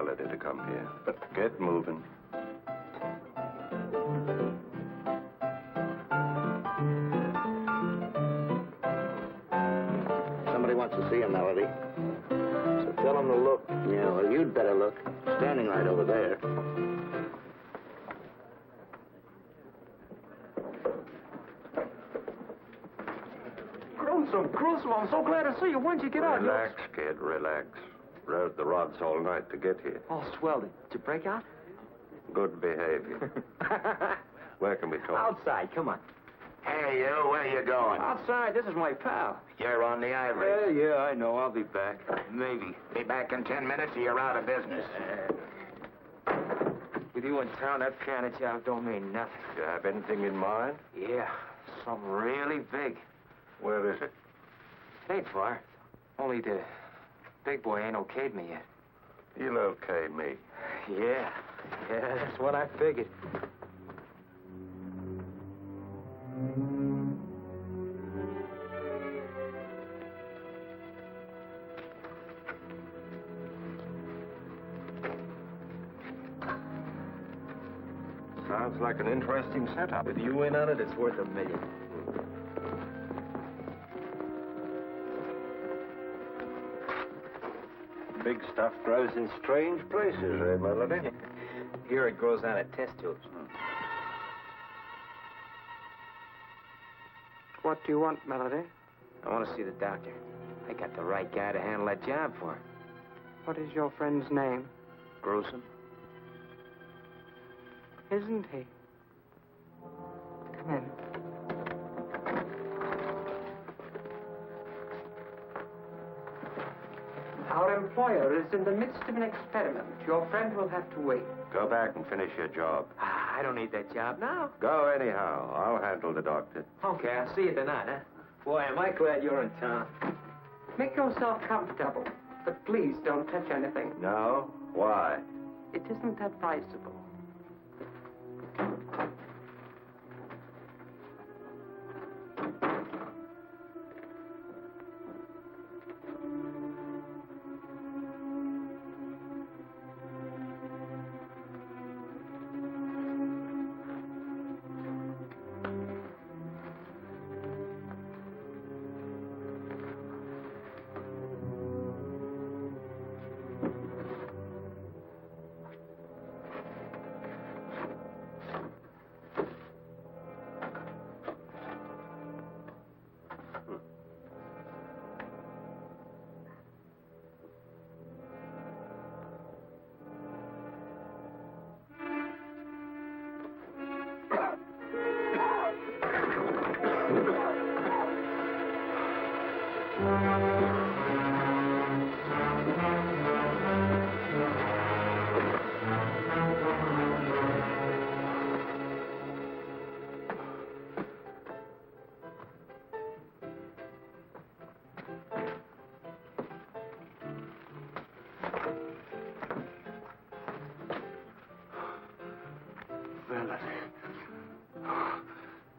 Melody to come here. But get moving. Somebody wants to see you, Melody. So tell him to look. Yeah, well, you'd better look. Standing right over there. Gruesome, I'm so glad to see you. When'd you get out? Relax, kid, relax. Rode the rods all night to get here. Oh, swell. Did you break out? Good behavior. Where can we talk? Outside, come on. Hey, you, where you going? Outside, this is my pal. You're on the ivory. Yeah, I know. I'll be back. Maybe. Be back in 10 minutes or you're out of business. With you in town, that piano job don't mean nothing. You have anything in mind? Yeah, something really big. Where is it? Ain't far. Only the big boy ain't okayed me yet. He'll okay me. Yeah, that's what I figured. Sounds like an interesting setup. With you in on it, it's worth $1 million. Big stuff grows in strange places, eh, Melody? Here it grows out of test tubes. What do you want, Melody? I want to see the doctor. I got the right guy to handle that job for her. What is your friend's name? Gruesome. Isn't he? Come in. Our employer is in the midst of an experiment. Your friend will have to wait. Go back and finish your job. I don't need that job now. Go anyhow. I'll handle the doctor. Okay, I'll see you tonight, huh? Boy, am I glad you're in town. Make yourself comfortable, but please don't touch anything. No? Why? It isn't advisable.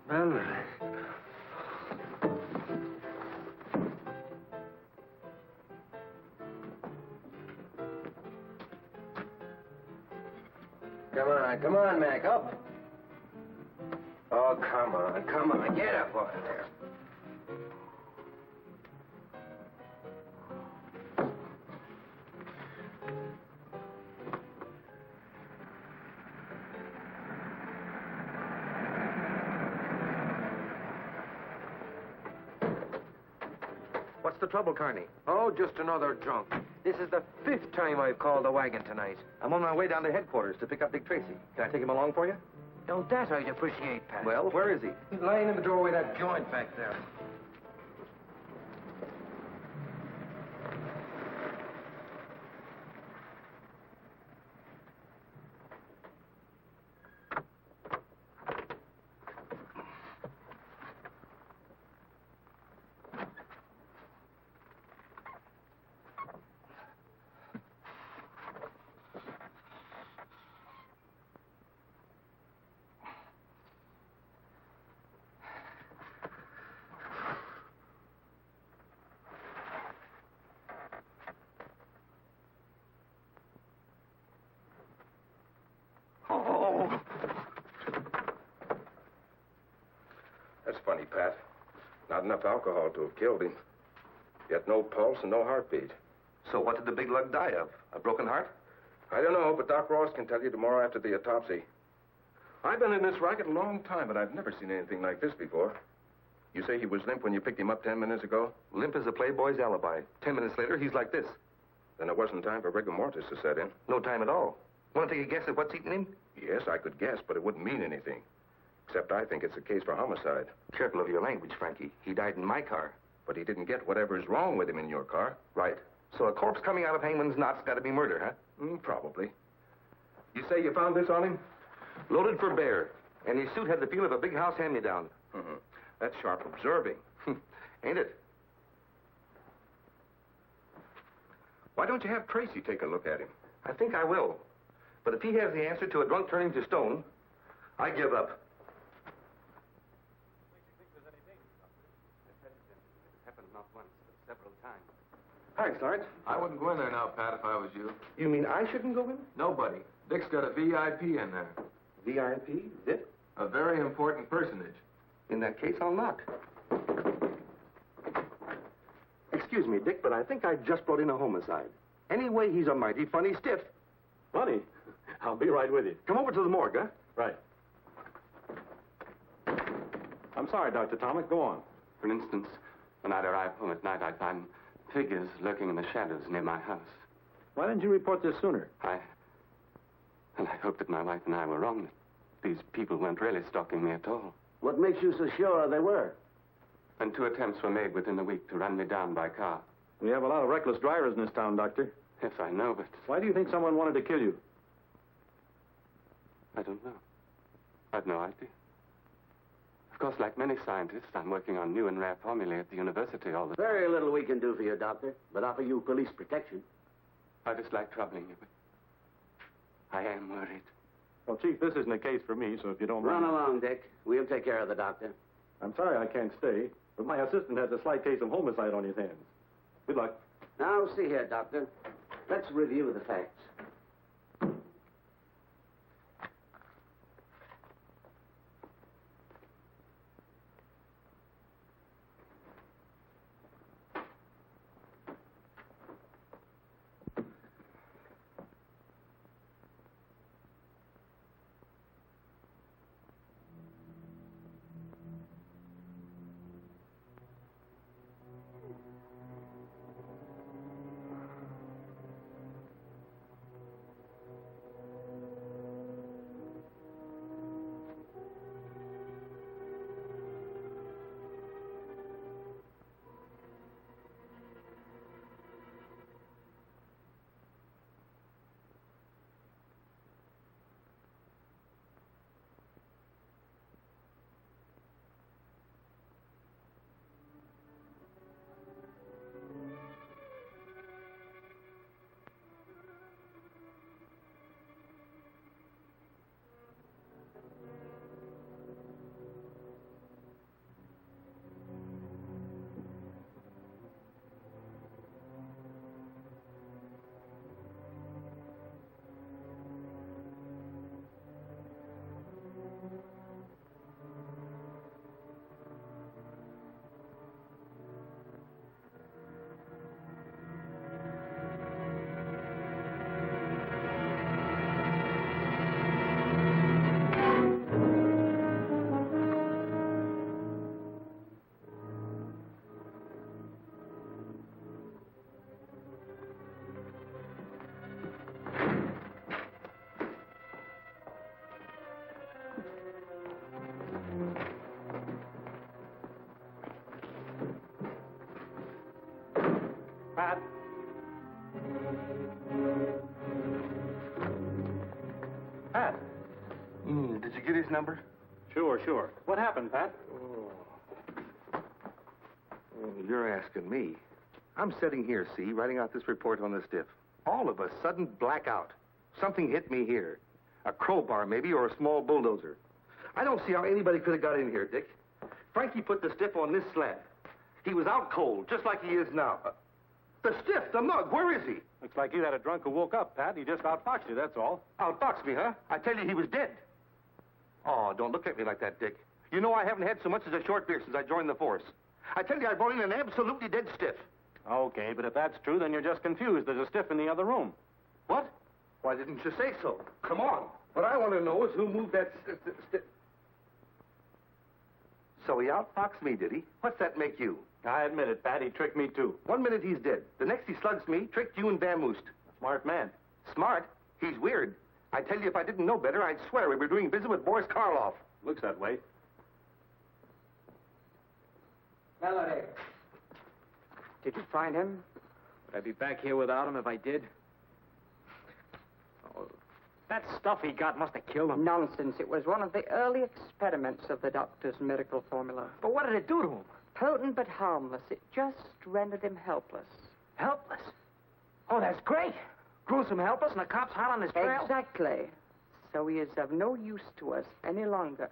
Melody. Come on, Mac, up. Oh, come on. Get up on there. What's the trouble, Carney? Oh, just another drunk. This is the 5th time I've called the wagon tonight. I'm on my way down to headquarters to pick up Dick Tracy. Can I take him along for you? No, that I'd appreciate, Pat. Well, where is he? He's lying in the doorway of that joint back there. Oh! That's funny, Pat. Not enough alcohol to have killed him. Yet no pulse and no heartbeat. So what did the big lug die of? A broken heart? I don't know, but Doc Ross can tell you tomorrow after the autopsy. I've been in this racket a long time, but I've never seen anything like this before. You say he was limp when you picked him up 10 minutes ago? Limp as a playboy's alibi. 10 minutes later, he's like this. Then it wasn't time for rigor mortis to set in. No time at all. Want to take a guess at what's eating him? Yes, I could guess, but it wouldn't mean anything. Except I think it's a case for homicide. Careful of your language, Frankie. He died in my car. But he didn't get whatever's wrong with him in your car. Right. So a corpse coming out of hangman's knot's got to be murder, huh? Probably. You say you found this on him? Loaded for bear. And his suit had the feel of a big house hand-me-down. That's sharp observing. Ain't it? Why don't you have Tracy take a look at him? I think I will. But if he has the answer to a drunk turning to stone, I give up. Thanks, Sarge. I wouldn't go in there now, Pat, if I was you. You mean I shouldn't go in? Nobody. Dick's got a VIP in there. VIP? Zip? A very important personage. In that case, I'll knock. Excuse me, Dick, but I think I just brought in a homicide. Anyway, he's a mighty funny stiff. Funny? I'll be right with you. Come over to the morgue, huh? Right. I'm sorry, Dr. Tomic. Go on. For instance, when I'd arrive home at night, I'd find figures lurking in the shadows near my house. Why didn't you report this sooner? I hoped that my wife and I were wrong, that these people weren't really stalking me at all. What makes you so sure they were? And 2 attempts were made within a week to run me down by car. We have a lot of reckless drivers in this town, Doctor. Yes, I know, but Why do you think someone wanted to kill you? I don't know. I've no idea. Of course, like many scientists, I'm working on new and rare formulae at the university all the time. Very little we can do for you, Doctor, but offer you police protection. I dislike troubling you, but I am worried. Well, Chief, this isn't a case for me, so if you don't Run mind... along, Dick. We'll take care of the doctor. I'm sorry I can't stay, but my assistant has a slight case of homicide on his hands. Good luck. Now, see here, Doctor. Let's review the facts. Pat? Pat? Did you get his number? Sure. What happened, Pat? You're asking me. I'm sitting here, see, writing out this report on the stiff. All of a sudden, blackout. Something hit me here. A crowbar, maybe, or a small bulldozer. I don't see how anybody could have got in here, Dick. Frankie put the stiff on this slab. He was out cold, just like he is now. The stiff, the mug, where is he? Looks like you had a drunk who woke up, Pat. He just outfoxed you, that's all. Outboxed me, huh? I tell you, he was dead. Oh, don't look at me like that, Dick. You know I haven't had so much as a short beer since I joined the force. I tell you, I brought in an absolutely dead stiff. Okay, but if that's true, then you're just confused. There's a stiff in the other room. What? Why didn't you say so? Come on. What I want to know is who moved that stiff. So he outfoxed me, did he? What's that make you? I admit it, Pat. He tricked me, too. 1 minute he's dead. The next he slugs me, tricked you and vamoosed. Smart man. Smart? He's weird. I tell you, if I didn't know better, I'd swear we were doing business with Boris Karloff. Looks that way. Melody. Did you find him? Would I be back here without him if I did? Oh, that stuff he got must have killed him. Nonsense. It was one of the early experiments of the doctor's miracle formula. But what did it do to him? Potent but harmless. It just rendered him helpless. Helpless? Oh, that's great. Gruesome helpless and the cops hot on his trail? Exactly. So he is of no use to us any longer.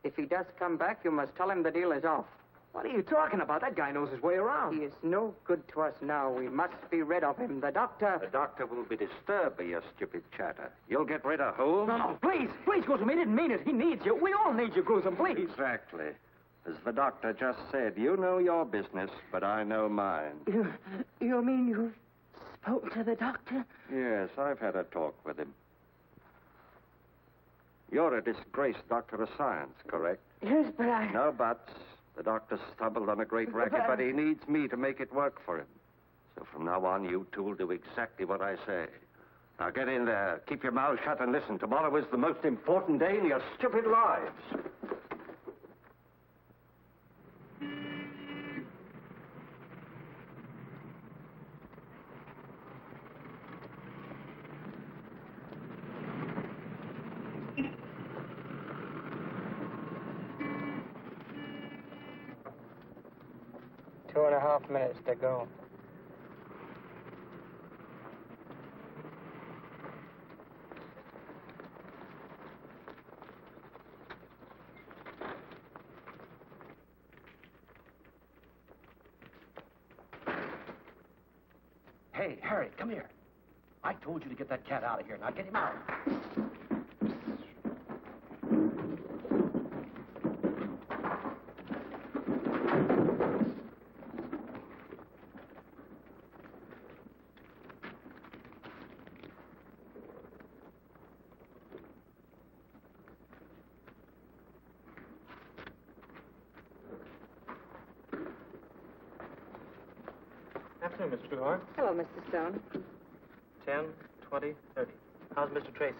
If he does come back, you must tell him the deal is off. What are you talking about? That guy knows his way around. He is no good to us now. We must be rid of him. The doctor... The doctor will be disturbed by your stupid chatter. You'll get rid of Holmes? No, please, Gruesome. He didn't mean it. He needs you. We all need you, Gruesome, please. Exactly. As the doctor just said, you know your business, but I know mine. You mean you've spoken to the doctor? Yes, I've had a talk with him. You're a disgraced doctor of science, correct? Yes, but I... No buts. The doctor stumbled on a great racket, but he needs me to make it work for him. So from now on, you two will do exactly what I say. Now get in there. Keep your mouth shut and listen. Tomorrow is the most important day in your stupid lives. Two and a half minutes to go. Hey, Harry, come here. I told you to get that cat out of here. Now get him out. Afternoon, Miss Trueheart. Hello, Mr. Stone. 10, 20, 30. How's Mr. Tracy?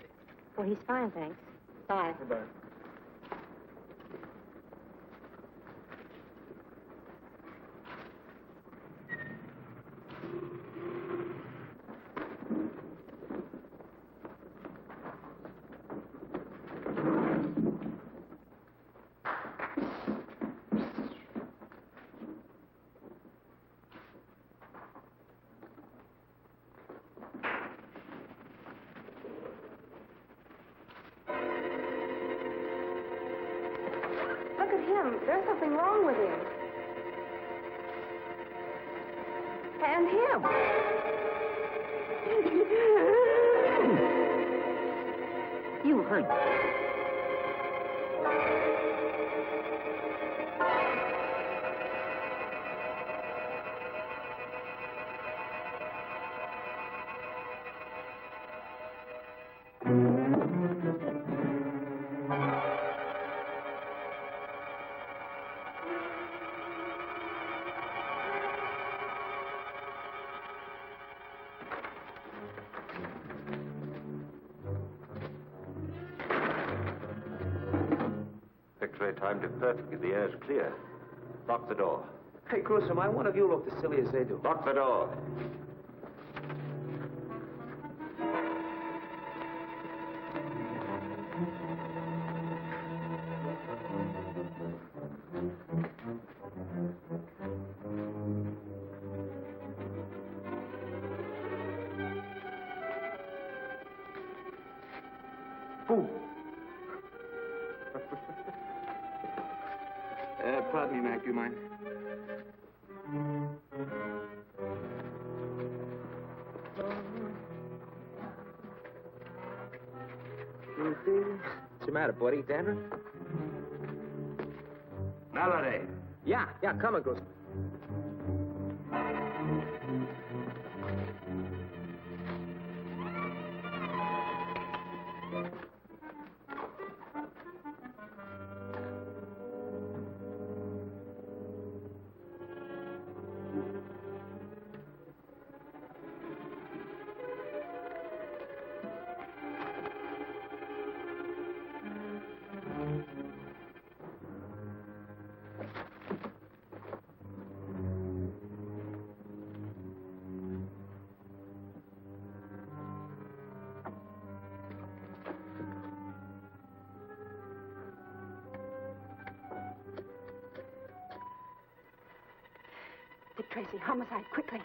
Well, he's fine, thanks. Bye. Goodbye. Look at him. There's something wrong with him. And him. You heard me. X-ray timed it perfectly. The air's clear. Lock the door. Hey, Gruesome, why one of you look as silly as they do? Lock the door. Pardon me, Mac, do you mind? Atta, buddy. Denver? Melody. Yeah, come on, Gruesome. Dick Tracy, homicide, quickly.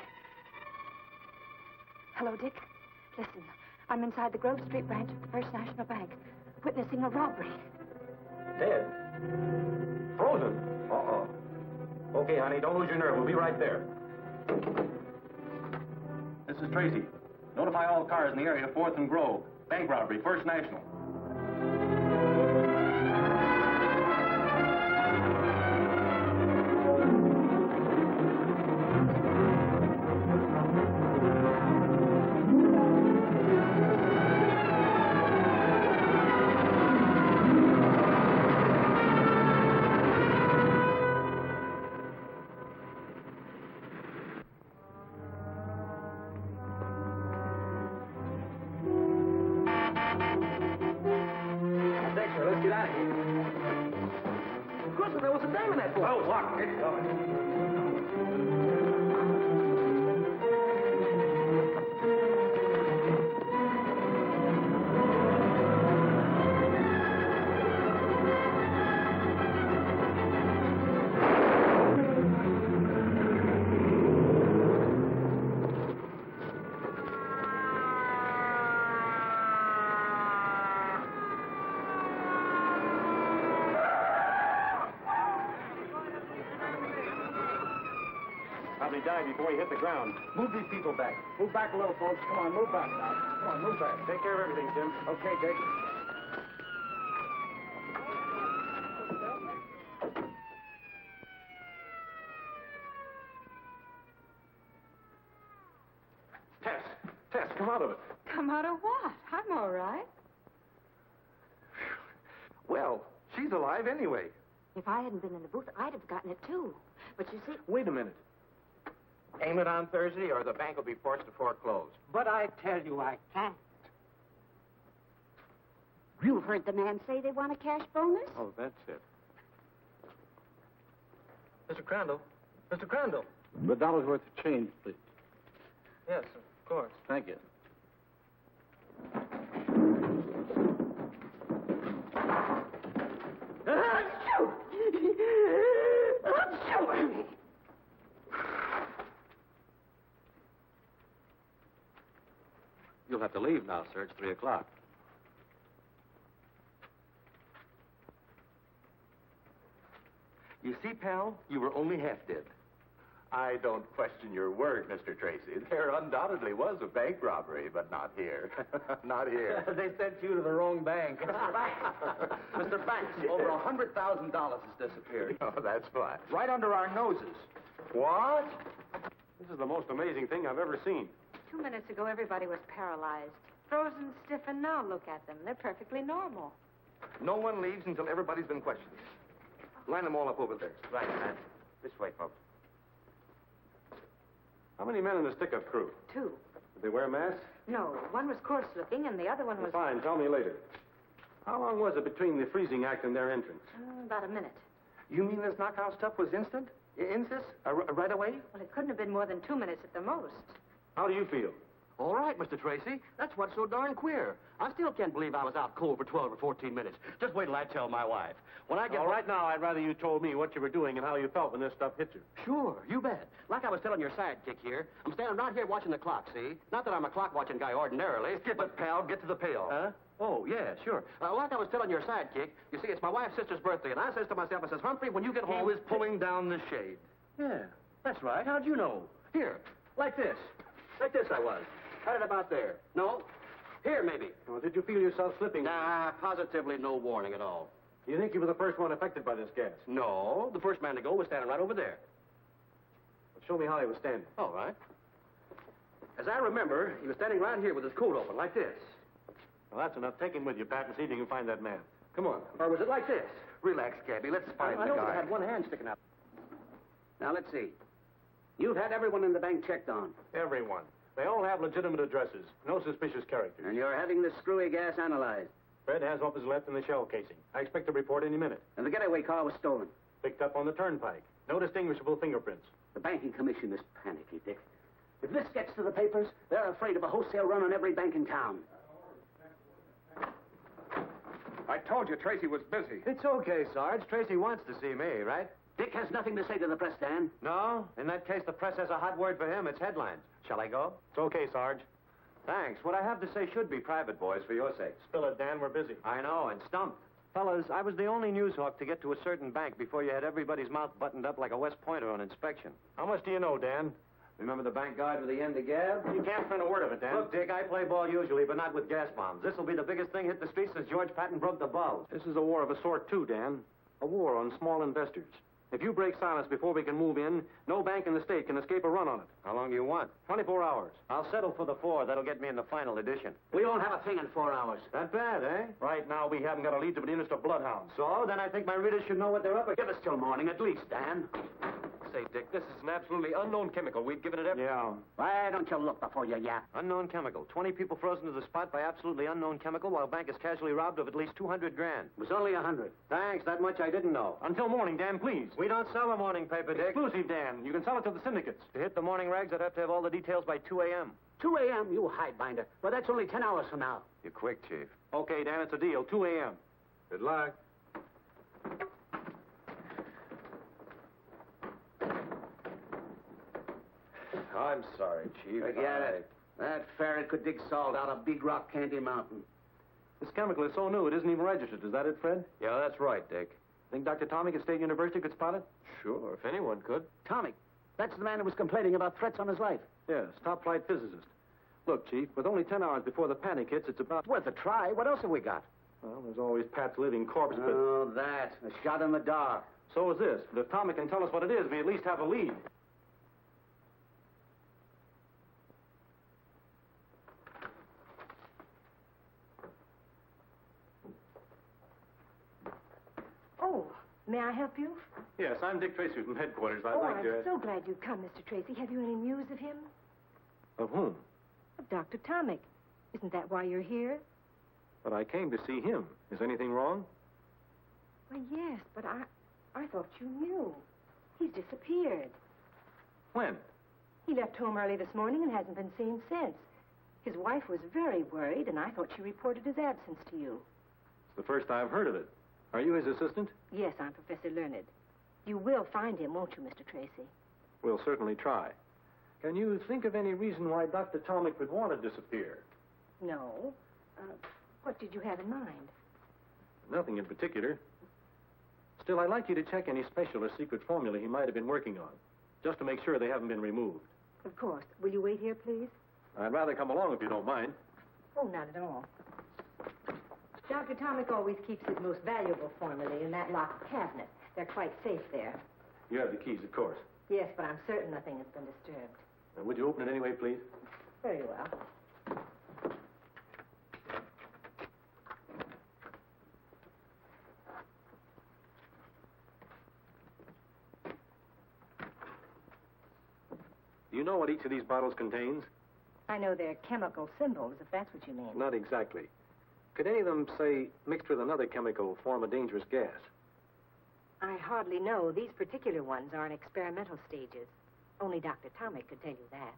Hello, Dick. Listen, I'm inside the Grove Street branch of the First National Bank, witnessing a robbery. Dead? Frozen? Uh-oh. Okay, honey, don't lose your nerve. We'll be right there. This is Tracy. Notify all cars in the area, 4th and Grove. Bank robbery, First National. Let's get out of here. Gruesome, there was a dame in that boat. Oh, lock. Get going. Probably died before he hit the ground. Move these people back. Move back a little, folks. Come on, move back now. Come on, move back. Take care of everything, Tim. Okay, Dick. Tess, come out of it. Come out of what? I'm all right. Well, she's alive anyway. If I hadn't been in the booth, I'd have gotten it, too. But you see... Wait a minute. Aim it on Thursday or the bank will be forced to foreclose. But I tell you, I can't. You heard the man say they want a cash bonus? Oh, that's it. Mr. Crandall. Mr. Crandall. The dollar's worth of change, please. Yes, of course. Thank you. You'll have to leave now, sir. It's 3 o'clock. You see, pal, you were only half dead. I don't question your word, Mr. Tracy. There undoubtedly was a bank robbery, but not here. Not here. They sent you to the wrong bank. Mr. Banks, over $100,000 has disappeared. Oh, that's fine. Right under our noses. What? This is the most amazing thing I've ever seen. 2 minutes ago, everybody was paralyzed. Frozen stiff, and now look at them. They're perfectly normal. No one leaves until everybody's been questioned. Line them all up over there. Right, man. This way, folks. How many men in the stick-up crew? 2. Did they wear masks? No, one was coarse-looking, and the other one was... Fine, tell me later. How long was it between the freezing act and their entrance? About a minute. You mean this knockout stuff was instant? Insist? Right away? Well, it couldn't have been more than 2 minutes at the most. How do you feel? All right, Mr. Tracy. That's what's so darn queer. I still can't believe I was out cold for 12 or 14 minutes. Just wait till I tell my wife. When I get... All right, now, I'd rather you told me what you were doing and how you felt when this stuff hit you. Sure, you bet. Like I was telling your sidekick here, I'm standing right here watching the clock, see? Not that I'm a clock-watching guy ordinarily. Skip it, pal. Get to the payoff. Huh? Oh, yeah, sure. Like I was telling your sidekick, you see, it's my wife's sister's birthday, and I says to myself, I says, Humphrey, when you get home... He was pulling down the shade. Yeah, that's right. How'd you know? Here, like this. Like this I was. Had it about there. No? Here, maybe. Well, did you feel yourself slipping? Nah, positively no warning at all. Do you think you were the first one affected by this gas? No, the first man to go was standing right over there. Well, show me how he was standing. All right. As I remember, he was standing right here with his coat open, like this. Well, that's enough. Take him with you, Pat, and see if you can find that man. Come on. Or was it like this? Relax, Cabby. Let's find I the know guy. he had one hand sticking out. Now, let's see. You've had everyone in the bank checked on. Everyone. They all have legitimate addresses. No suspicious characters. And you're having this screwy gas analyzed. Fred has what was left in the shell casing. I expect a report any minute. And the getaway car was stolen. Picked up on the turnpike. No distinguishable fingerprints. The banking commission is panicky, Dick. If this gets to the papers, they're afraid of a wholesale run on every bank in town. I told you Tracy was busy. It's okay, Sarge. Tracy wants to see me, right? Dick has nothing to say to the press, Dan. No? In that case, the press has a hot word for him. It's headlines. Shall I go? It's okay, Sarge. Thanks. What I have to say should be private, boys, for your sake. Spill it, Dan. We're busy. I know, and stumped. Fellas, I was the only news hawk to get to a certain bank before you had everybody's mouth buttoned up like a West Pointer on inspection. How much do you know, Dan? Remember the bank guard with the end of gab? You can't print a word of it, Dan. Look, Dick, I play ball usually, but not with gas bombs. This will be the biggest thing hit the streets since George Patton broke the bulge. This is a war of a sort, too, Dan. A war on small investors. If you break silence before we can move in, no bank in the state can escape a run on it. How long do you want? 24 hours. I'll settle for the 4. That'll get me in the final edition. We won't have a thing in 4 hours. That bad, eh? Right now, we haven't got a lead to begin of bloodhounds. So, then I think my readers should know what they're up against. Give us till morning, at least, Dan. Say, Dick, this is an absolutely unknown chemical. We've given it every... Yeah. Why don't you look before you yap? Unknown chemical. 20 people frozen to the spot by absolutely unknown chemical while bank is casually robbed of at least 200 grand. It was only 100. Thanks. That much I didn't know. Until morning, Dan, please. We don't sell a morning paper, Dick. Exclusive, Dan. You can sell it to the syndicates. To hit the morning rags, I'd have to have all the details by 2 a.m. 2 a.m., you highbinder. Well, that's only 10 hours from now. You're quick, Chief. Okay, Dan, it's a deal. 2 a.m. Good luck. I'm sorry, Chief. Forget it. That ferret could dig salt out of Big Rock Candy Mountain. This chemical is so new, it isn't even registered. Is that it, Fred? Yeah, that's right, Dick. Think Dr. Tomic at State University could spot it? Sure, if anyone could. Tomic. That's the man who was complaining about threats on his life. Yes, top-flight physicist. Look, Chief, with only 10 hours before the panic hits, it's about... It's worth a try. What else have we got? Well, there's always Pat's living corpse, but... Oh, that. A shot in the dark. So is this. But if Tomic can tell us what it is, we at least have a lead. Oh, may I help you? Yes, I'm Dick Tracy from headquarters. I'm so glad you've come, Mr. Tracy. Have you any news of him? Of whom? Of Dr. Tomic. Isn't that why you're here? But I came to see him. Is anything wrong? Well, yes, but I thought you knew. He's disappeared. When? He left home early this morning and hasn't been seen since. His wife was very worried, and I thought she reported his absence to you. It's the first I've heard of it. Are you his assistant? Yes, I'm Professor Learned. You will find him, won't you, Mr. Tracy? We'll certainly try. Can you think of any reason why Dr. Tomic would want to disappear? No. What did you have in mind? Nothing in particular. Still, I'd like you to check any special or secret formula he might have been working on, just to make sure they haven't been removed. Of course. Will you wait here, please? I'd rather come along if you don't mind. Oh, not at all. Dr. Tomic always keeps his most valuable formulae in that locked cabinet. They're quite safe there. You have the keys, of course. Yes, but I'm certain nothing has been disturbed. Would you open it anyway, please? Very well. Do you know what each of these bottles contains? I know they're chemical symbols, if that's what you mean. Not exactly. Could any of them, say, mixed with another chemical, form a dangerous gas? I hardly know. These particular ones are in experimental stages. Only Dr. Tomic could tell you that.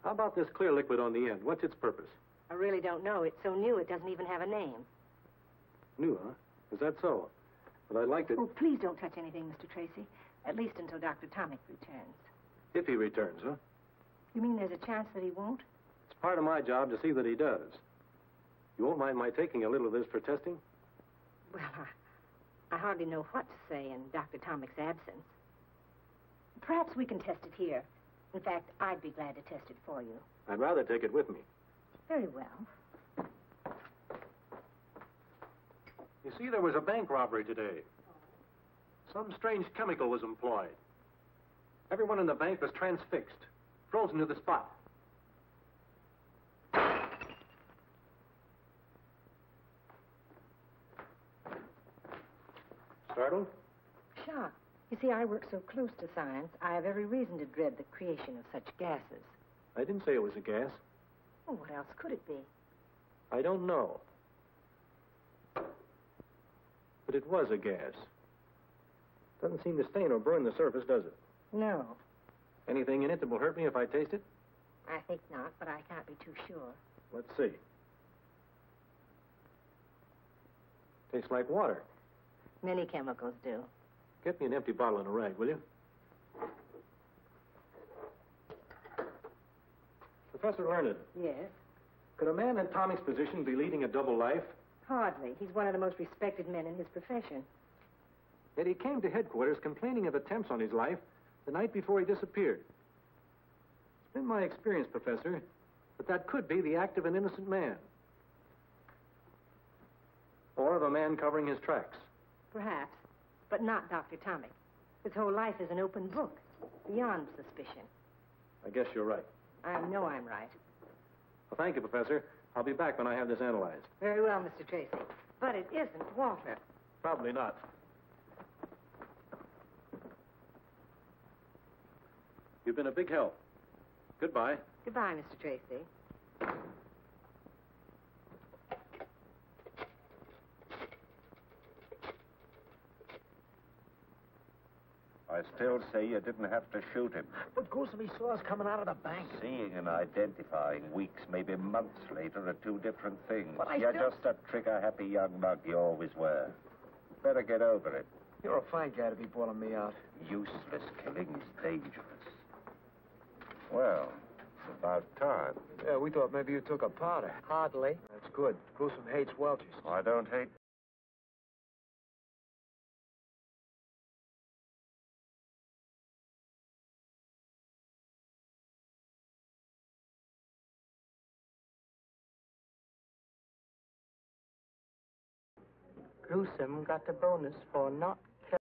How about this clear liquid on the end? What's its purpose? I really don't know. It's so new it doesn't even have a name. New, huh? Is that so? Well, I'd like to... Oh, please don't touch anything, Mr. Tracy. At least until Dr. Tomic returns. If he returns, huh? You mean there's a chance that he won't? It's part of my job to see that he does. You won't mind my taking a little of this for testing? Well, I hardly know what to say in Dr. Tomic's absence. Perhaps we can test it here. In fact, I'd be glad to test it for you. I'd rather take it with me. Very well. You see, there was a bank robbery today. Some strange chemical was employed. Everyone in the bank was transfixed, frozen to the spot. Startled? Shocked. You see, I work so close to science, I have every reason to dread the creation of such gases. I didn't say it was a gas. Well, what else could it be? I don't know. But it was a gas. Doesn't seem to stain or burn the surface, does it? No. Anything in it that will hurt me if I taste it? I think not, but I can't be too sure. Let's see. Tastes like water. Many chemicals do. Get me an empty bottle and a rag, will you? Professor Learned. Yes? Could a man in Tommy's position be leading a double life? Hardly. He's one of the most respected men in his profession. Yet he came to headquarters complaining of attempts on his life the night before he disappeared. It's been my experience, Professor, that could be the act of an innocent man. Or of a man covering his tracks. Perhaps, but not Dr. Tomic. His whole life is an open book, beyond suspicion. I guess you're right. I know I'm right. Well, thank you, Professor. I'll be back when I have this analyzed. Very well, Mr. Tracy. But it isn't water. Probably not. You've been a big help. Goodbye. Goodbye, Mr. Tracy. I still say you didn't have to shoot him. But Gruesome, he saw us coming out of the bank. Seeing and identifying weeks, maybe months later, are two different things. But You're just a trigger-happy young mug you always were. Better get over it. You're a fine guy to be bawling me out. Useless killing is dangerous. Well, it's about time. Yeah, we thought maybe you took a powder. Hardly. That's good. Gruesome hates Welchers. I don't hate... Gruesome got the bonus for not killing.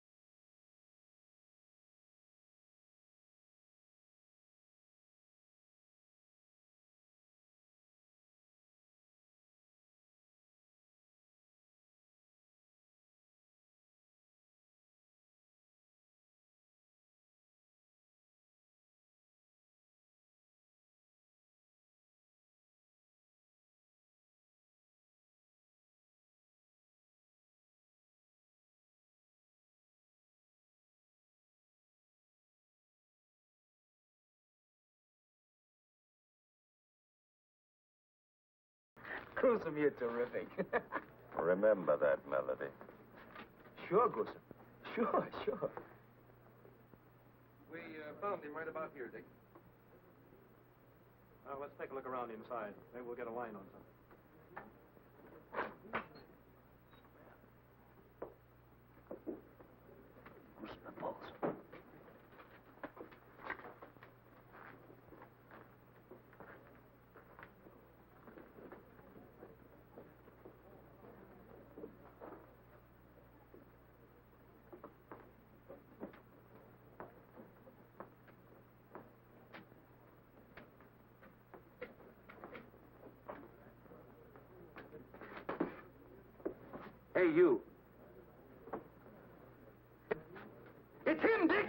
Gruesome, you're terrific. Remember that melody. Sure, Gruesome. Sure. We found him right about here, Dick. Let's take a look around inside. Maybe we'll get a line on something. Hey, you. It's him, Dick!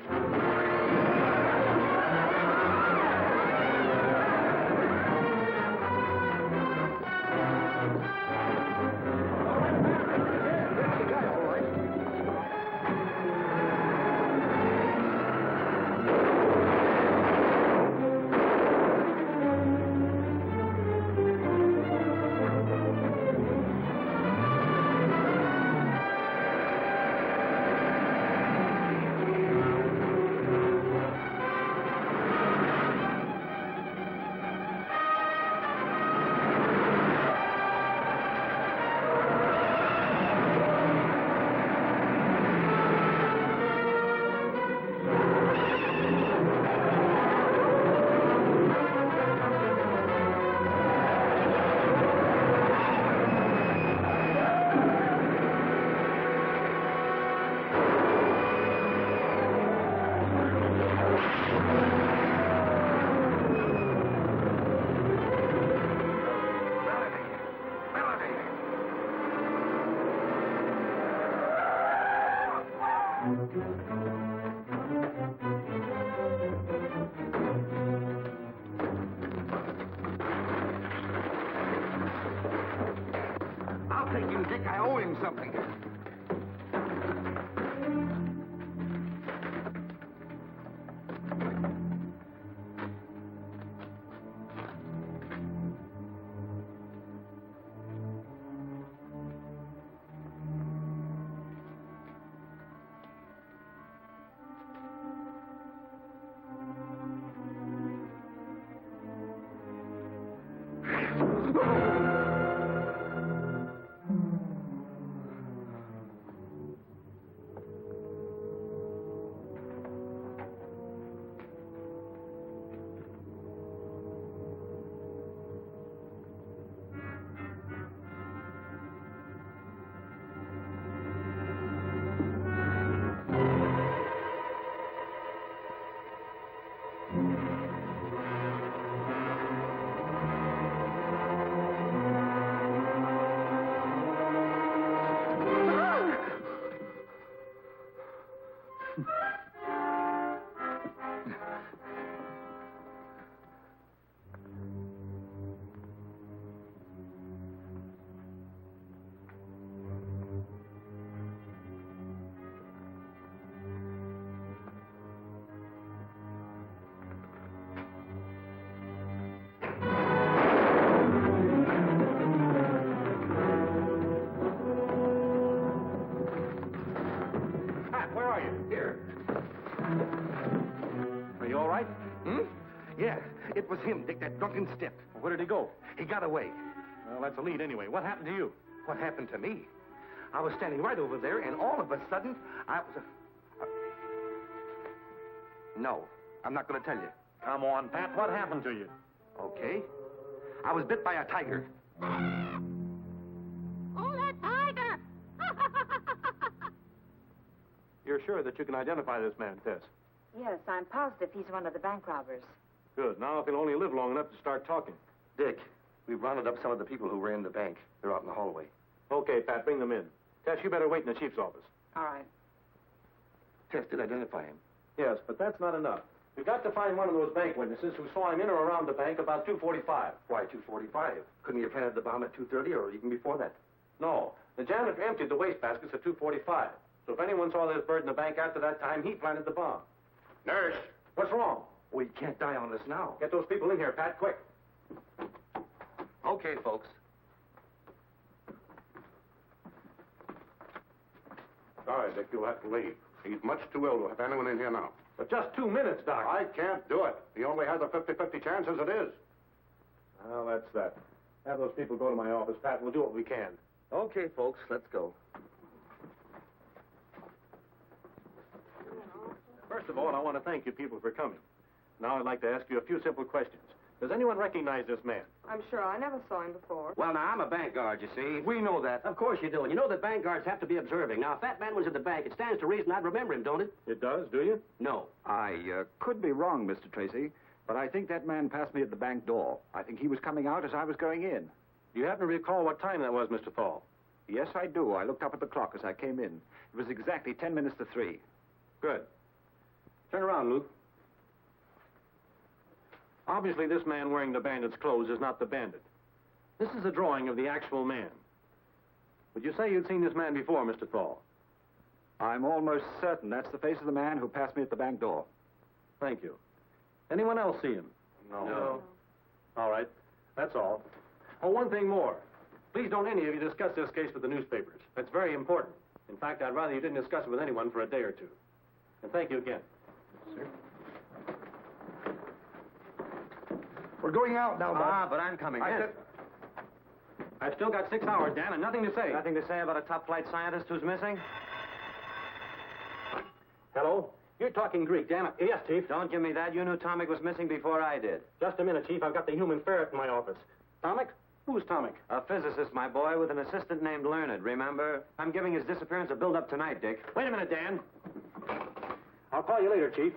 I'll take you, Dick. I owe him something. Yeah, it was him, Dick, that drunken stiff. Where did he go? He got away. Well, that's a lead anyway. What happened to you? What happened to me? I was standing right over there, and all of a sudden, I was... No, I'm not going to tell you. Come on, Pat. What happened to you? Okay. I was bit by a tiger. Oh, that tiger! You're sure that you can identify this man, Tess? Yes, I'm positive he's one of the bank robbers. Good. Now, if he'll only live long enough to start talking. Dick, we've rounded up some of the people who ran the bank. They're out in the hallway. Okay, Pat, bring them in. Tess, you better wait in the chief's office. All right. Tess did identify him. Yes, but that's not enough. We've got to find one of those bank witnesses who saw him in or around the bank about 2:45. Why 2:45? Couldn't he have planted the bomb at 2:30 or even before that? No. The janitor emptied the wastebaskets at 2:45. So if anyone saw this Byrd in the bank after that time, he planted the bomb. Nurse! What's wrong? Well, he can't die on us now. Get those people in here, Pat, quick. Okay, folks. Sorry, Dick, you'll have to leave. He's much too ill to have anyone in here now. But just 2 minutes, Doc. I can't do it. He only has a 50-50 chance as it is. Well, that's that. Have those people go to my office, Pat. We'll do what we can. Okay, folks, let's go. First of all, I want to thank you people for coming. Now I'd like to ask you a few simple questions. Does anyone recognize this man? I'm sure. I never saw him before. Well, now, I'm a bank guard, you see. We know that. Of course you do. And you know that bank guards have to be observing. Now, if that man was at the bank, it stands to reason I'd remember him, don't it? It does, do you? No. I could be wrong, Mr. Tracy, but I think that man passed me at the bank door. I think he was coming out as I was going in. Do you happen to recall what time that was, Mr. Thal? Yes, I do. I looked up at the clock as I came in. It was exactly 10 minutes to 3. Good. Turn around, Luke. Obviously, this man wearing the bandit's clothes is not the bandit. This is a drawing of the actual man. Would you say you'd seen this man before, Mr. Thal? I'm almost certain that's the face of the man who passed me at the bank door. Thank you. Anyone else see him? No. All right. That's all. Oh, one thing more. Please don't any of you discuss this case with the newspapers. That's very important. In fact, I'd rather you didn't discuss it with anyone for a day or two. And thank you again. Sir? We're going out now, Bob. But I'm coming in. I've still got 6 hours, Dan, and nothing to say. Nothing to say about a top-flight scientist who's missing? Hello? You're talking Greek, Dan. Yes, Chief. Don't give me that. You knew Tomic was missing before I did. Just a minute, Chief. I've got the human ferret in my office. Tomic? Who's Tomic? A physicist, my boy, with an assistant named Learned. Remember? I'm giving his disappearance a build-up tonight, Dick. Wait a minute, Dan. I'll call you later, Chief.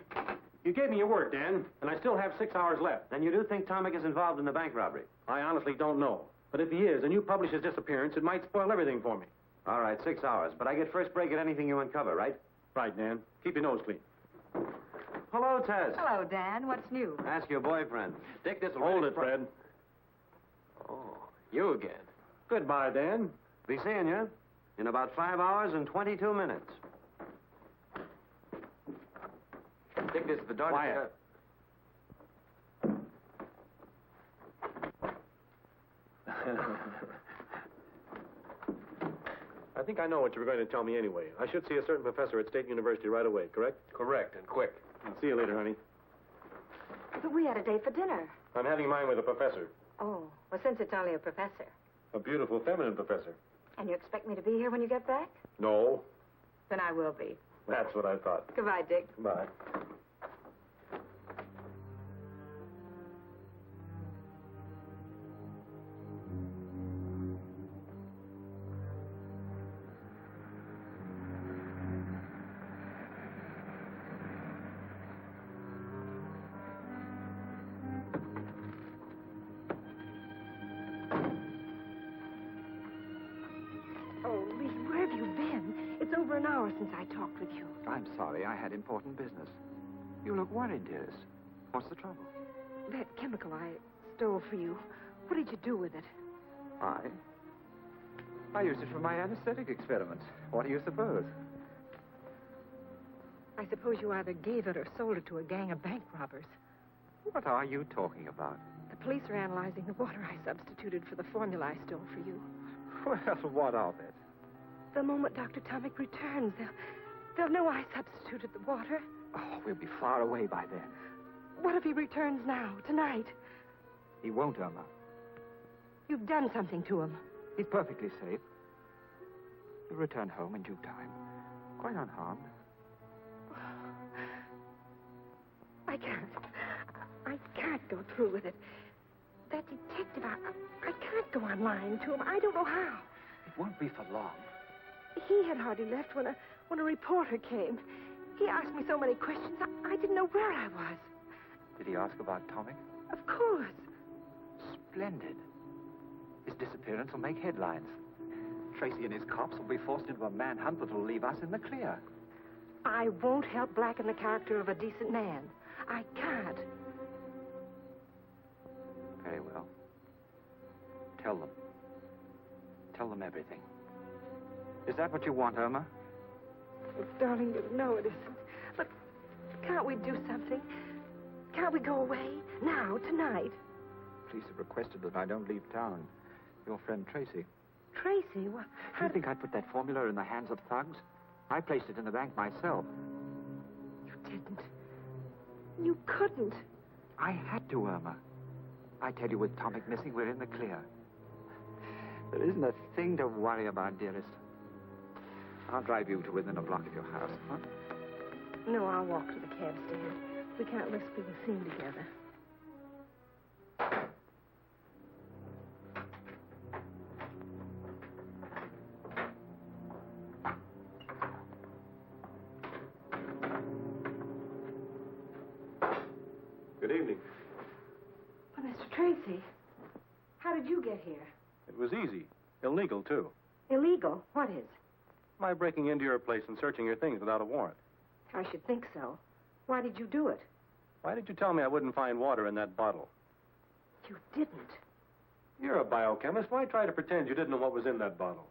You gave me your word, Dan, and I still have 6 hours left. Then you do think Tomic is involved in the bank robbery? I honestly don't know. But if he is, and you publish his disappearance, it might spoil everything for me. All right, 6 hours. But I get first break at anything you uncover, right? Right, Dan. Keep your nose clean. Hello, Tess. Hello, Dan. What's new? Ask your boyfriend. Dick, this'll Hold really it, Fred. Oh, you again. Goodbye, Dan. Be seeing you in about 5 hours and 22 minutes. Dick, this is the daughter. Quiet. I think I know what you were going to tell me anyway. I should see a certain professor at State University right away, correct? Correct, and quick. And see you later, honey. But we had a date for dinner. I'm having mine with a professor. Oh, well, since it's only a professor. A beautiful, feminine professor. And you expect me to be here when you get back? No. Then I will be. That's what I thought. Goodbye, Dick. Bye. Oh, Lee, where have you been? It's over an hour since I talked with you. I'm sorry. I had important business. You look worried, dearest. What's the trouble? That chemical I stole for you, what did you do with it? I used it for my anesthetic experiments. What do you suppose? I suppose you either gave it or sold it to a gang of bank robbers. What are you talking about? The police are analyzing the water I substituted for the formula I stole for you. Well, what of it? The moment Dr. Tomic returns, they'll know I substituted the water. Oh, we'll be far away by then. What if he returns now, tonight? He won't, Irma. You've done something to him. He's perfectly safe. He'll return home in due time. Quite unharmed. I can't go through with it. That detective, I can't go on lying to him. I don't know how. It won't be for long. He had hardly left when a reporter came. He asked me so many questions, I didn't know where I was. Did he ask about Tomic? Of course. Splendid. His disappearance will make headlines. Tracy and his cops will be forced into a manhunt that will leave us in the clear. I won't help blacken the character of a decent man. I can't. Very well. Tell them. Tell them everything. Is that what you want, Irma? Oh, darling, you know it isn't. But can't we do something? Can't we go away? Now, tonight? Police have requested that I don't leave town. Your friend Tracy. Tracy? What? Do you think I put that formula in the hands of thugs? I placed it in the bank myself. You didn't. You couldn't. I had to, Irma. I tell you, with Tomic missing, we're in the clear. There isn't a thing to worry about, dearest. I'll drive you to within a block of your house, huh? No, I'll walk to the cab stand. We can't risk being seen together. Good evening. But, Mr. Tracy, how did you get here? It was easy. Illegal, too. Illegal? What is? My breaking into your place and searching your things without a warrant. I should think so. Why did you do it? Why did you tell me I wouldn't find water in that bottle? You didn't. You're a biochemist. Why try to pretend you didn't know what was in that bottle?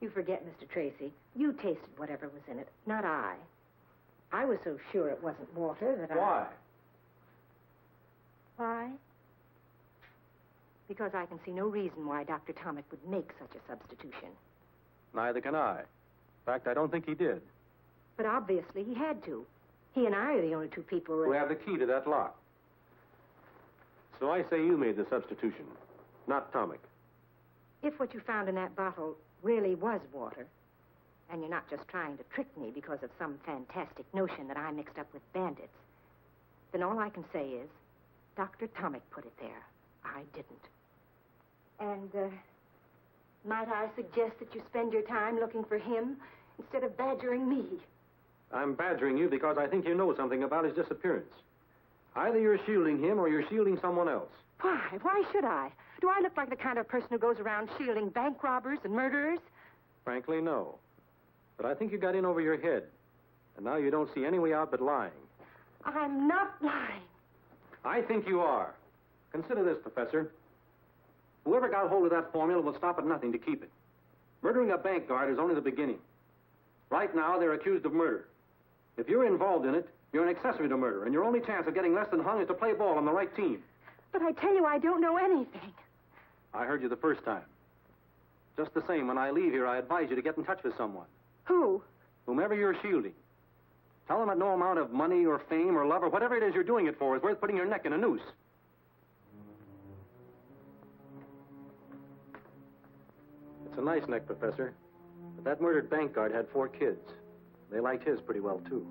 You forget, Mr. Tracy. You tasted whatever was in it, not I. I was so sure it wasn't water that Why? Why? Because I can see no reason why Dr. Tomic would make such a substitution. Neither can I. In fact, I don't think he did. But obviously he had to. He and I are the only two people Who have the key to that lock. So I say you made the substitution, not Tomic. If what you found in that bottle really was water, and you're not just trying to trick me because of some fantastic notion that I mixed up with bandits, then all I can say is Dr. Tomic put it there. I didn't. And, might I suggest that you spend your time looking for him instead of badgering me? I'm badgering you because I think you know something about his disappearance. Either you're shielding him or you're shielding someone else. Why? Why should I? Do I look like the kind of person who goes around shielding bank robbers and murderers? Frankly, no. But I think you got in over your head. And now you don't see any way out but lying. I'm not lying. I think you are. Consider this, Professor. Whoever got hold of that formula will stop at nothing to keep it. Murdering a bank guard is only the beginning. Right now, they're accused of murder. If you're involved in it, you're an accessory to murder, and your only chance of getting less than hung is to play ball on the right team. But I tell you, I don't know anything. I heard you the first time. Just the same, when I leave here, I advise you to get in touch with someone. Who? Whomever you're shielding. Tell them that no amount of money or fame or love or whatever it is you're doing it for is worth putting your neck in a noose. It's a nice neck, Professor. But that murdered bank guard had 4 kids. They liked his pretty well, too.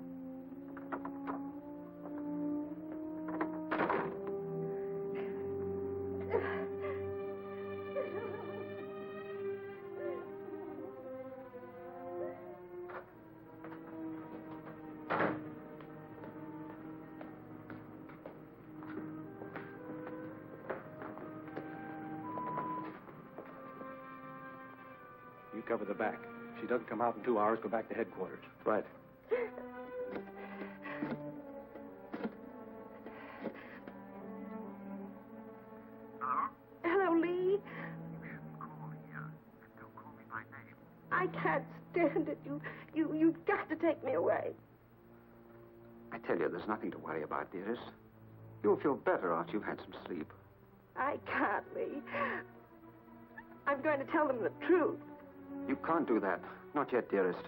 You cover the back. If she doesn't come out in 2 hours, go back to headquarters. Right. Hello, Lee. I can't stand it. You've got to take me away. I tell you, there's nothing to worry about, dearest. You'll feel better after you've had some sleep. I can't, Lee. I'm going to tell them the truth. You can't do that. Not yet, dearest.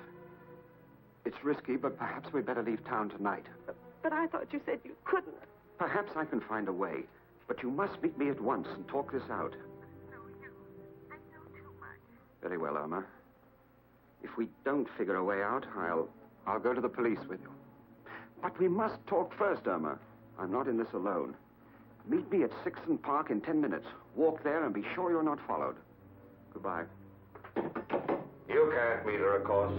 It's risky, but perhaps we'd better leave town tonight. But I thought you said you couldn't. Perhaps I can find a way. But you must meet me at once and talk this out. Very well, Irma. If we don't figure a way out, I'll go to the police with you. But we must talk first, Irma. I'm not in this alone. Meet me at 6th Park in 10 minutes. Walk there and be sure you're not followed. Goodbye. You can't meet her, of course.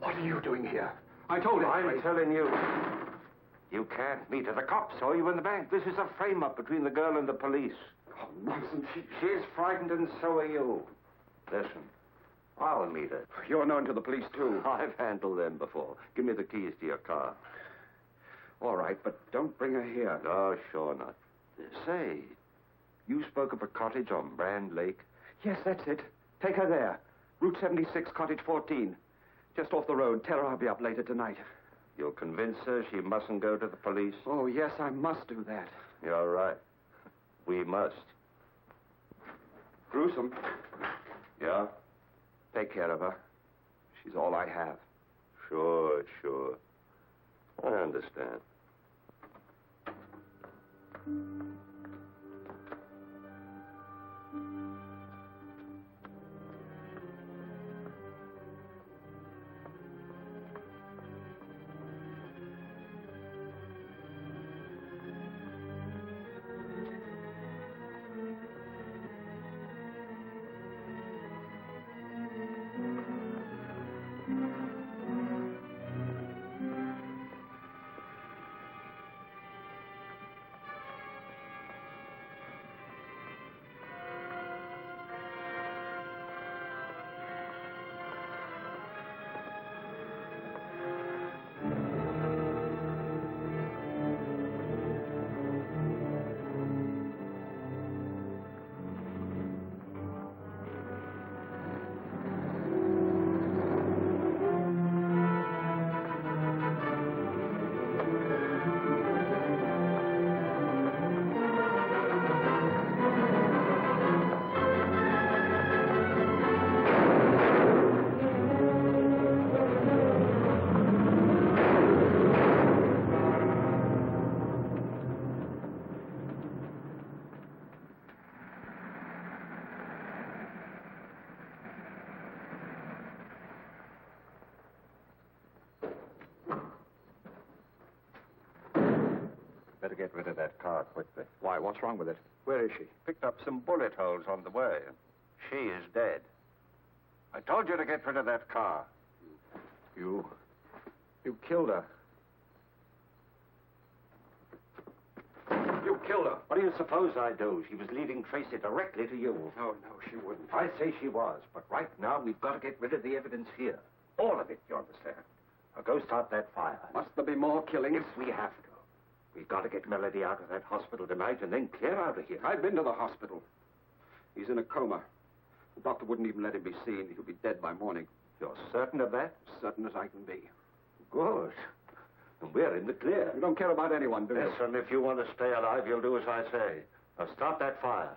What are you doing here? I told you. I'm telling you. You can't meet her. The cops saw you in the bank. This is a frame-up between the girl and the police. Oh, nonsense. She's frightened, and so are you. Listen, I'll meet her. You're known to the police, too. I've handled them before. Give me the keys to your car. All right, but don't bring her here. No, sure not. Say, you spoke of a cottage on Brand Lake? Yes, that's it. Take her there. Route 76, Cottage 14. Just off the road. Tell her I'll be up later tonight. You'll convince her she mustn't go to the police? Oh, yes, I must do that. You're right. We must. Gruesome. Yeah? Take care of her. She's all I have. Sure. I understand. Better get rid of that car quickly. Why, what's wrong with it? Where is she? Picked up some bullet holes on the way. She is dead. I told you to get rid of that car. You killed her. You killed her. What do you suppose I do? She was leading Tracy directly to you. No, she wouldn't. I say she was, but right now we've got to get rid of the evidence here. All of it, you understand? go start that fire. Must there be more killings? If we have to. We've got to get Melody out of that hospital tonight and then clear out of here. I've been to the hospital. He's in a coma. The doctor wouldn't even let him be seen. He'll be dead by morning. You're certain of that? Certain as I can be. Good. And we're in the clear. You don't care about anyone, do you? Listen, if you want to stay alive, you'll do as I say. Now start that fire.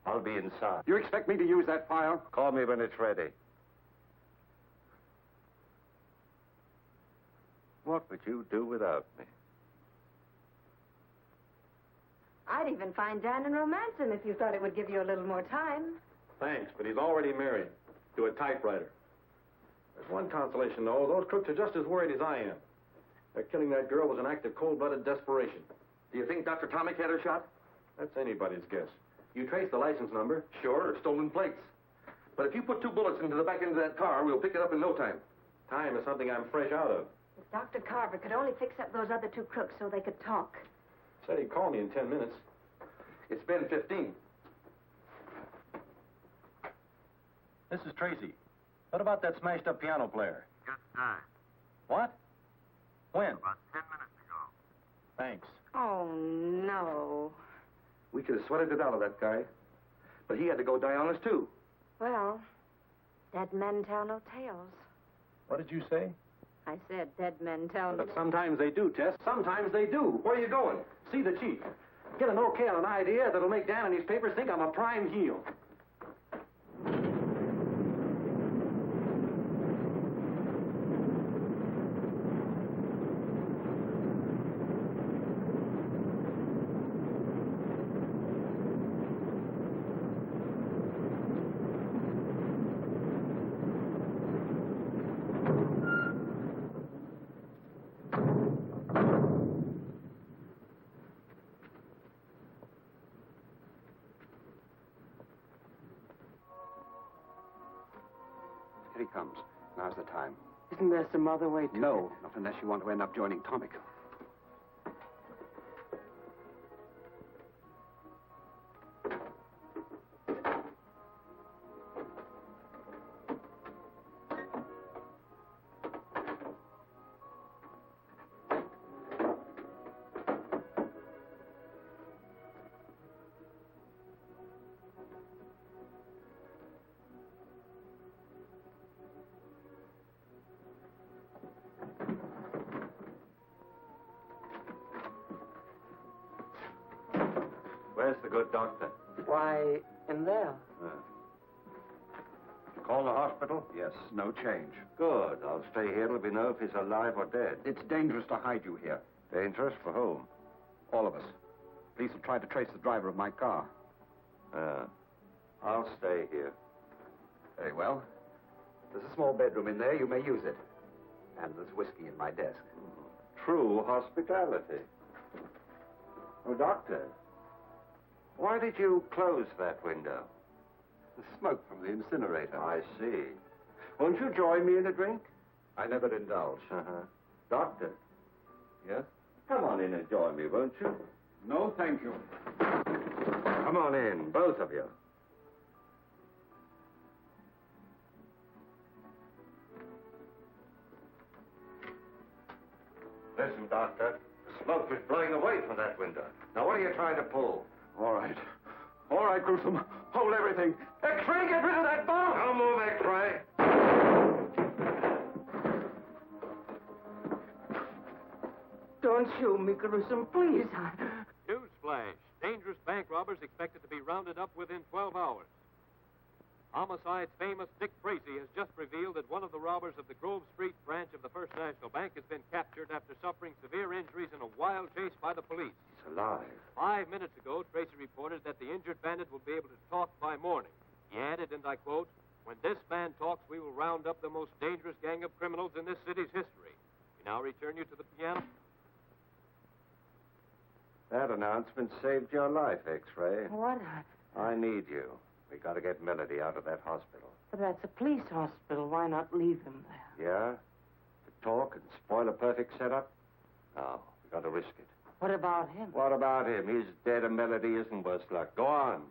I'll be inside. You expect me to use that fire? Call me when it's ready. What would you do without me? I'd even find Dan and romance him if you thought it would give you a little more time. Thanks, but he's already married to a typewriter. There's one consolation, though. Those crooks are just as worried as I am. Their killing that girl was an act of cold-blooded desperation. Do you think Dr. Tomic had her shot? That's anybody's guess. You trace the license number? Sure, stolen plates. But if you put 2 bullets into the back end of that car, we'll pick it up in no time. Time is something I'm fresh out of. If Dr. Carver could only fix up those other 2 crooks so they could talk. Said he'd call me in 10 minutes. It's been 15. This is Tracy. What about that smashed-up piano player? Just died. What? When? About 10 minutes ago. Thanks. Oh, no. We could have sweated it out of that guy. But he had to go die on us, too. Well, dead men tell no tales. What did you say? I said dead men tell no... But sometimes they do, Tess. Sometimes they do. Where are you going? See the chief. Get an okay on an idea that'll make Dan and his papers think I'm a prime heel. Here he comes. Now's the time. Isn't there some other way to... No, not unless you want to end up joining Tomic. Where's the good doctor? Why, in there. Call the hospital? Yes, no change. Good. I'll stay here till we know if he's alive or dead. It's dangerous to hide you here. Dangerous for whom? All of us. Police will try to trace the driver of my car. I'll stay here. Very well. There's a small bedroom in there. You may use it. And there's whiskey in my desk. True hospitality. Oh, doctor. Why did you close that window? The smoke from the incinerator. I see. Won't you join me in a drink? I never indulge. Doctor. Yes? Come on in and join me, won't you? No, thank you. Come on in, both of you. Listen, Doctor. The smoke is blowing away from that window. Now, what are you trying to pull? All right. All right, Gruesome. Hold everything. X-ray, get rid of that bomb! Don't move, X-ray. Don't shoot me, Gruesome, please. Newsflash. Dangerous bank robbers expected to be rounded up within 12 hours. Homicide's famous Dick Tracy has just revealed that one of the robbers of the Grove Street branch of the First National Bank has been captured after suffering severe injuries in a wild chase by the police. He's alive. 5 minutes ago, Tracy reported that the injured bandit will be able to talk by morning. He added, and I quote, "When this man talks, we will round up the most dangerous gang of criminals in this city's history." We now return you to the piano. That announcement saved your life, X-ray. What? I need you. We got to get Melody out of that hospital. But that's a police hospital. Why not leave him there? Yeah? To talk and spoil a perfect setup? No, we got to risk it. What about him? What about him? He's dead and Melody isn't worse luck. Go on.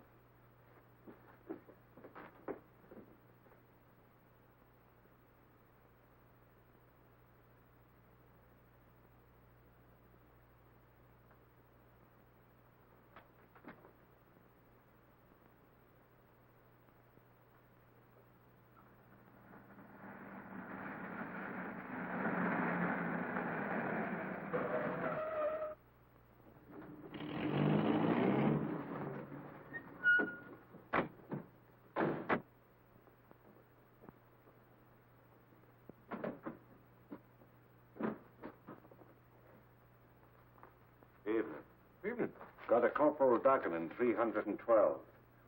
Got a Corporal Duggan in 312.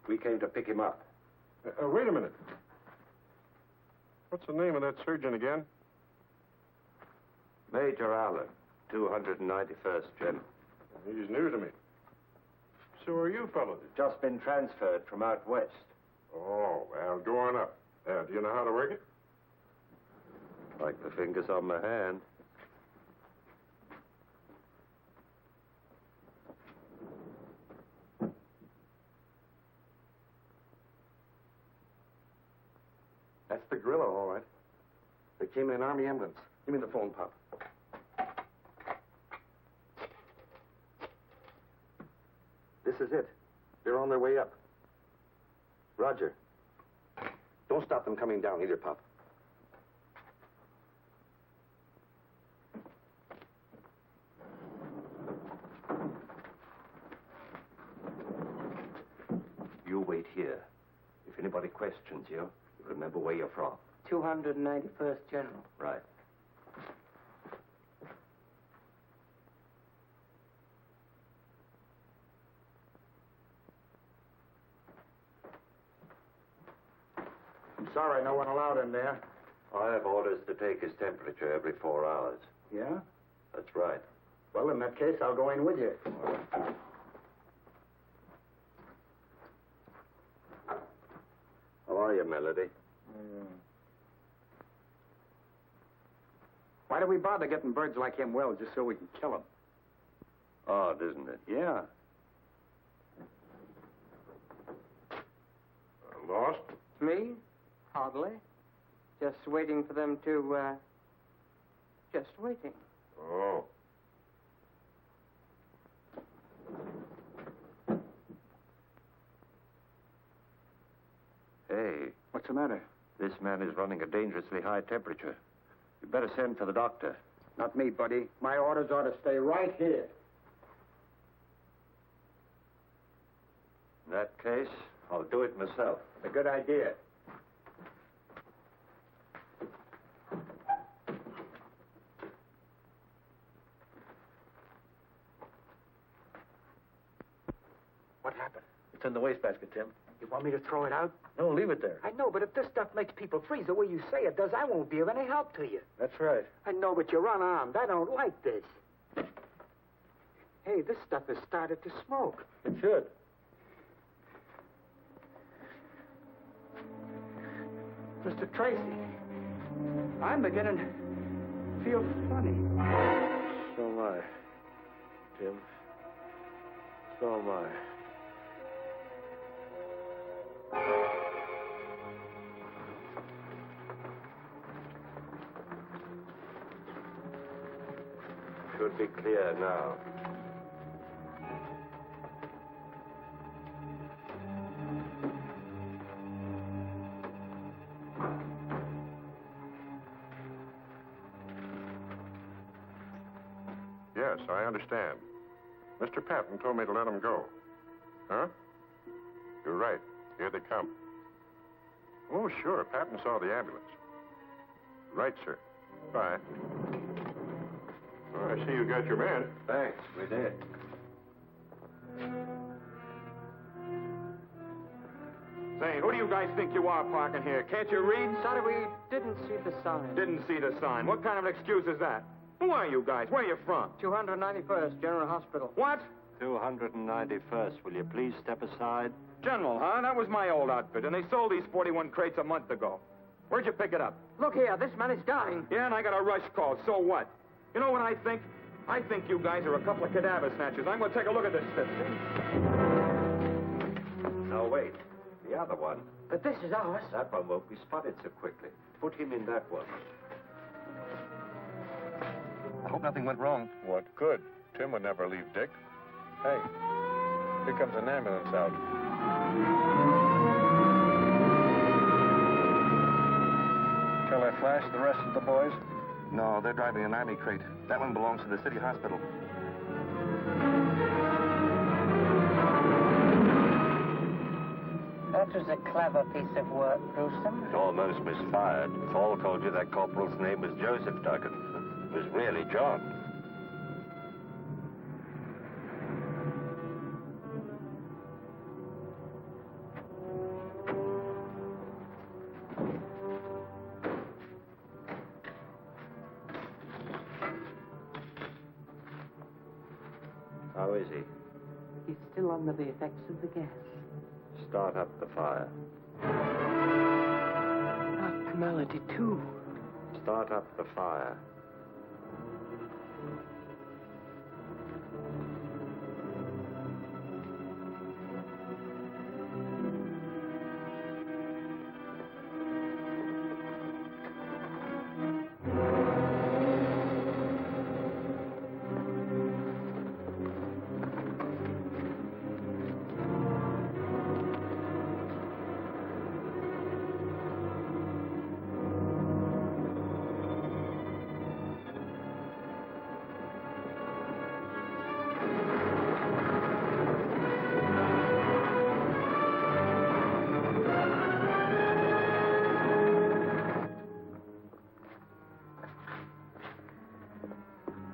We came to pick him up. Wait a minute. What's the name of that surgeon again? Major Allen, 291st General. He's new to me. So are you fellows? Just been transferred from out west. Oh, well, go on up. Do you know how to work it? Like the fingers on my hand. That's the gorilla, all right. They came in an army ambulance. Give me the phone, Pop. This is it. They're on their way up. Roger. Don't stop them coming down either, Pop. You wait here. If anybody questions you, remember where you're from. 291st General. Right. I'm sorry, no one allowed in there. I have orders to take his temperature every 4 hours. Yeah? That's right. Well, in that case, I'll go in with you. How are you, Melody? Why do we bother getting birds like him well just so we can kill him? Odd, isn't it? Yeah. Lost? Me? Hardly. Just waiting for them to, just waiting. Oh. Hey. What's the matter? This man is running a dangerously high temperature. You better send for the doctor. Not me, buddy. My orders are to stay right here. In that case, I'll do it myself. A good idea. What happened? It's in the wastebasket, Tim. You want me to throw it out? No, leave it there. I know, but if this stuff makes people freeze the way you say it does, I won't be of any help to you. That's right. I know, but you're unarmed. I don't like this. Hey, this stuff has started to smoke. It should. Mr. Tracy, I'm beginning to feel funny. So am I, Jim. So am I. Should be clear now. Yes, I understand. Mr. Patton told me to let him go. Huh? You're right. Here they come. Oh, sure. Patton saw the ambulance. Right, sir. Bye. Oh, I see you got your man. Thanks, we did. Say, who do you guys think you are parking here? Can't you read? Sorry, we didn't see the sign. Didn't see the sign. What kind of an excuse is that? Who are you guys? Where are you from? 291st General Hospital. What? 291st. Will you please step aside? General, huh? That was my old outfit, and they sold these 41 crates a month ago. Where'd you pick it up? Look here, this man is dying. Yeah, and I got a rush call. So what? You know what I think? I think you guys are a couple of cadaver snatchers. I'm going to take a look at this stuff. Now, wait. The other one. But this is ours. That one won't be spotted so quickly. Put him in that one. I hope nothing went wrong. What could? Tim would never leave Dick. Hey, here comes an ambulance out. Shall I flash the rest of the boys? No, they're driving an army crate. That one belongs to the city hospital. That was a clever piece of work, Gruesome. It almost misfired. Fall told you that corporal's name was Joseph Duggan. It was really John. How is he? He's still under the effects of the gas. Start up the fire. Dr. Melody, too. Start up the fire.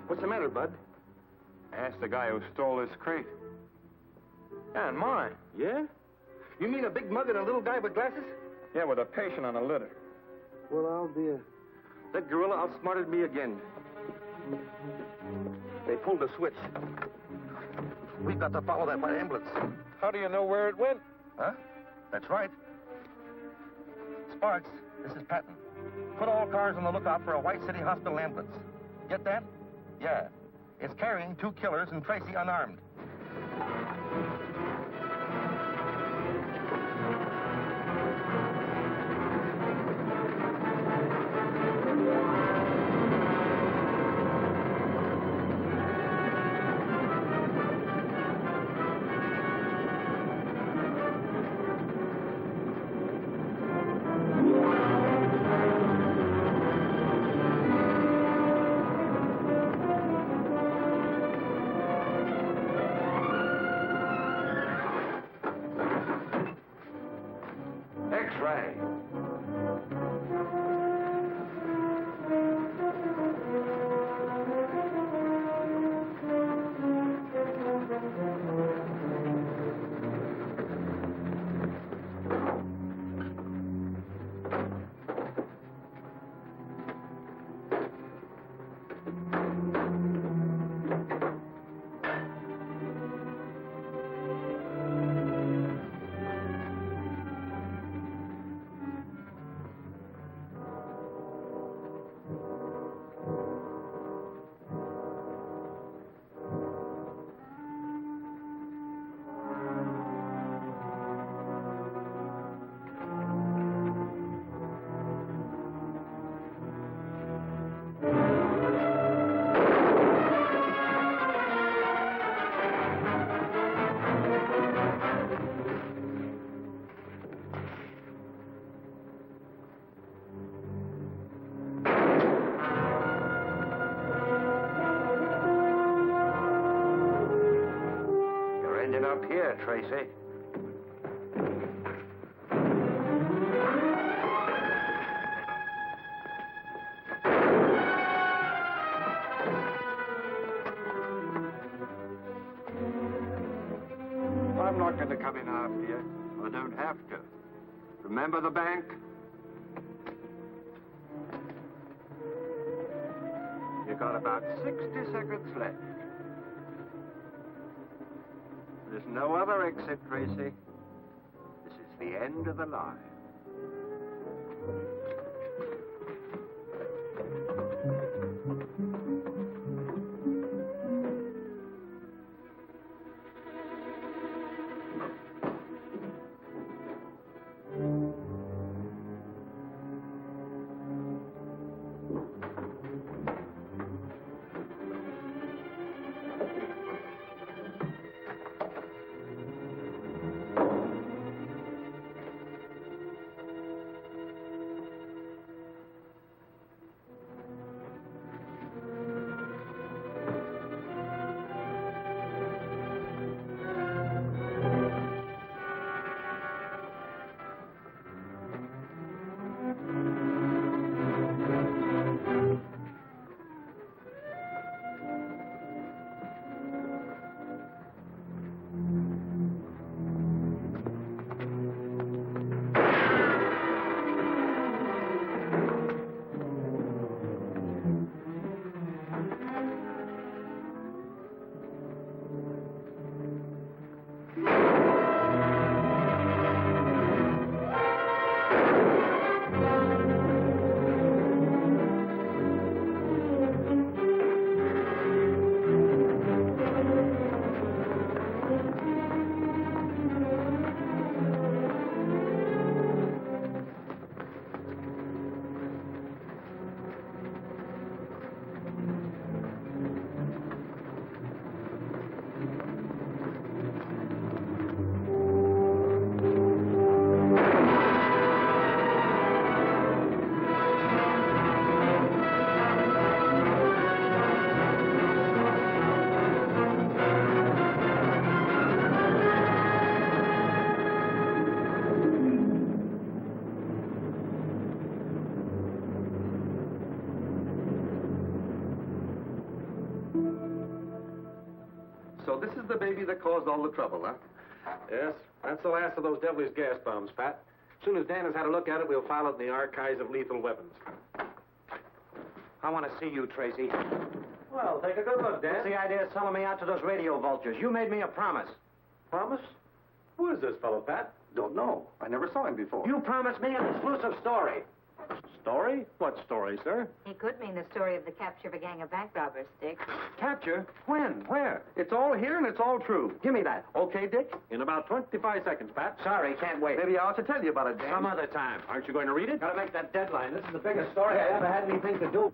What's the matter, Bud? Ask the guy who stole this crate. Yeah, and mine. Yeah? You mean a big mug and a little guy with glasses? Yeah, with a patient on a litter. Well, I'll be a... That gorilla outsmarted me again. They pulled a switch. We've got to follow that white ambulance. How do you know where it went? Huh? That's right. Sparks, this is Patton. Put all cars on the lookout for a White City Hospital ambulance. Get that? Yeah. It's carrying 2 killers and Tracy unarmed. X-ray. Up here, Tracy. I'm not going to come in after you. I don't have to. Remember the bank? You've got about 60 seconds left. There's no other exit, Tracy. This is the end of the line. So this is the baby that caused all the trouble, huh? Yes, that's the last of those devilish gas bombs, Pat. As soon as Dan has had a look at it, we'll file it in the archives of lethal weapons. I want to see you, Tracy. Well, take a good look, Dan. What's the idea of selling me out to those radio vultures? You made me a promise. Promise? Who is this fellow, Pat? Don't know. I never saw him before. You promised me an exclusive story. Story? What story, sir? He could mean the story of the capture of a gang of bank robbers, Dick. Capture? When? Where? It's all here and it's all true. Give me that. Okay, Dick? In about 25 seconds, Pat. Sorry, can't wait. Maybe I ought to tell you about it, Dan. Some other time. Aren't you going to read it? Gotta make that deadline. This is the biggest story I ever had anything to do.